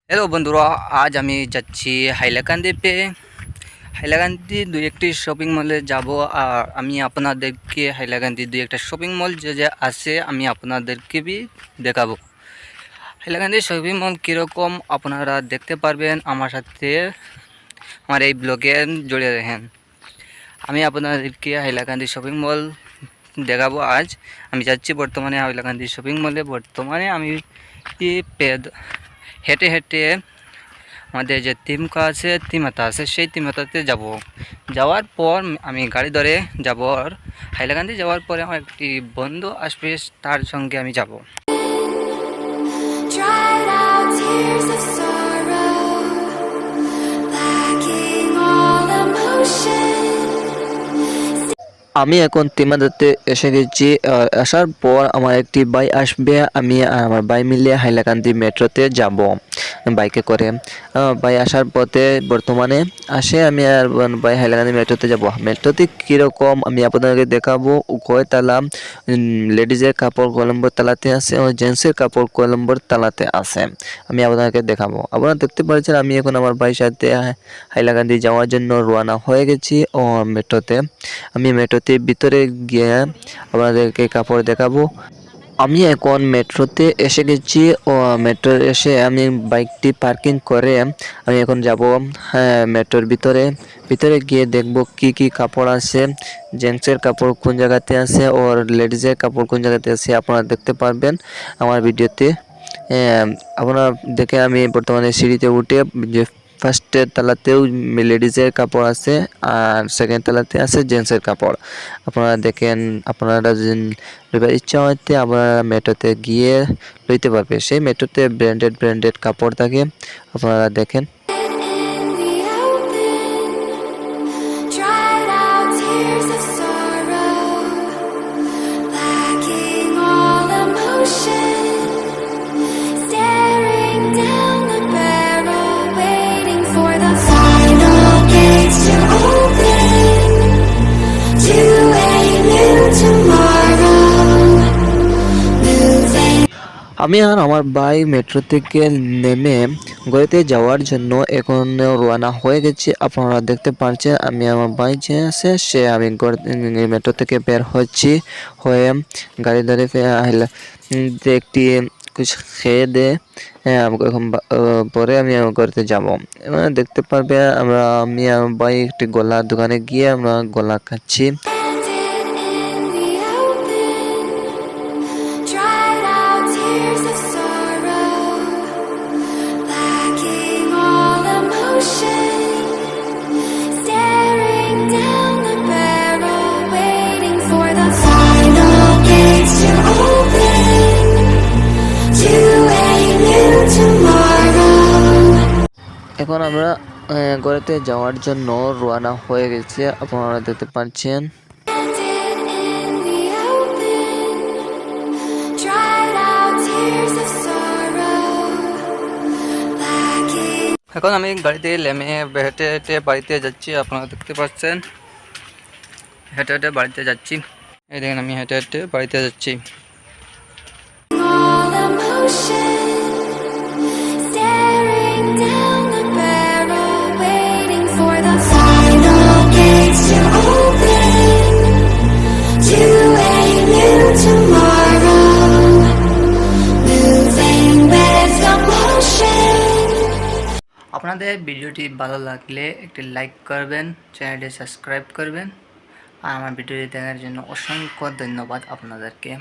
Hello বন্ধুরা, আজ আমি যাচ্ছি হাইলাকান্দিতে। হাইলাকান্দি দুই একটি শপিং মলে যাব। আর আমি আপনাদেরকে হাইলাকান্দি দুই একটা শপিং মল যে যে আছে আমি আপনাদেরকে দেখাবো। হাইলাকান্দি শপিং মল কীরকম আপনারা দেখতে পারবেন। আমার সাথে আমার এই ব্লগে জড়িয়ে রাখেন। আমি আপনাদেরকে হাইলাকান্দি শপিং মল দেখাবো। আজ আমি যাচ্ছি বর্তমানে হাইলাকান্দি শপিং মলে। বর্তমানে আমি হেঁটে হেঁটে আমাদের যে তিমকা আছে, তিমাতা আছে, সেই তিমাতাতে যাব। যাওয়ার পর আমি গাড়ি ধরে যাব। আর হাইলাকান্দি যাওয়ার পরে আমার একটি বন্ধু আসবে, তার সঙ্গে আমি যাব। আমি এখন তিমাদাতে এসে গেছি। আসার পর আমার একটি ভাই আসবে, আমি আর আমার ভাই মিলে হাইলাকান্দি মেট্রোতে যাব বাইকে করে। ভাই আসার পথে বর্তমানে আসে, আমি আর ভাই হাইলাকান্দি মেট্রোতে যাব। মেট্রোতে কীরকম আমি আপনাদেরকে দেখাবো। কয়তলা লেডিজের কাপড় কয় নম্বর তালাতে আছে ও জেন্টসের কাপড় কয় নম্বর তালাতে আছে আমি আপনাদেরকে দেখাবো। আপনারা দেখতে পাচ্ছেন আমি এখন আমার ভাইয়ের সাথে হাইলাকান্দি যাওয়ার জন্য রওনা হয়ে গেছি ও মেট্রোতে। আমি মেট্রোতে ভিতরে গিয়ে আপনাদেরকে কাপড় দেখাবো। আমি এখন মেট্রোতে এসে গেছি ও মেট্রো এসে আমি বাইকটি পার্কিং করে আমি এখন যাব মেট্রোর ভিতরে গিয়ে দেখব কি কি কাপড় আছে, জেন্টসের কাপড় কোন জায়গাতে আছে ওর লেডিজের কাপড় কোন জায়গাতে আছে আপনারা দেখতে পারবেন আমার ভিডিওতে। আপনারা দেখে আমি বর্তমানে সিঁড়িতে উঠে যে ফার্স্টের তলাতেও লেডিজের কাপড় আছে আর সেকেন্ড তলাতে আছে জেন্টসের কাপড়। আপনারা দেখেন, আপনারা যদি ইচ্ছা হইতে আপনারা মেট্রোতে গিয়ে লইতে পারবে। সেই মেট্রোতে ব্র্যান্ডেড কাপড় থাকে, আপনারা দেখেন। আমি আর আমার ভাই মেট্রো থেকে নেমে গড়িতে যাওয়ার জন্য এখন রওনা হয়ে গেছি। আপনারা দেখতে পাচ্ছেন আমি আমার ভাই যে আছে সে আমি মেট্রো থেকে বের হচ্ছি হয়ে গাড়ি ধরে একটি কিছু খেয়ে দে এখন পরে আমি গড়িতে যাবো। দেখতে পারবে আমি আমার ভাই একটি গলার দোকানে গিয়ে আমরা গলা খাচ্ছি। এখন আমরা গড়িতে যাওয়ার জন্য রওনা হয়ে গেছে, আপনারা দেখতে পাচ্ছেন। এখন আমি গাড়িতে নেমে হেঁটে হেঁটে বাড়িতে যাচ্ছি। আপনারা দেখতে পাচ্ছেন হেঁটে হেঁটে বাড়িতে যাচ্ছি। এই দেখেন আমি হেঁটে হেঁটে বাড়িতে যাচ্ছি। আপনাদের ভিডিওটি ভালো লাগলে একটি লাইক করবেন, চ্যানেলটি সাবস্ক্রাইব করবেন। আর আমার ভিডিওটি দেখার জন্য অসংখ্য ধন্যবাদ আপনাদেরকে।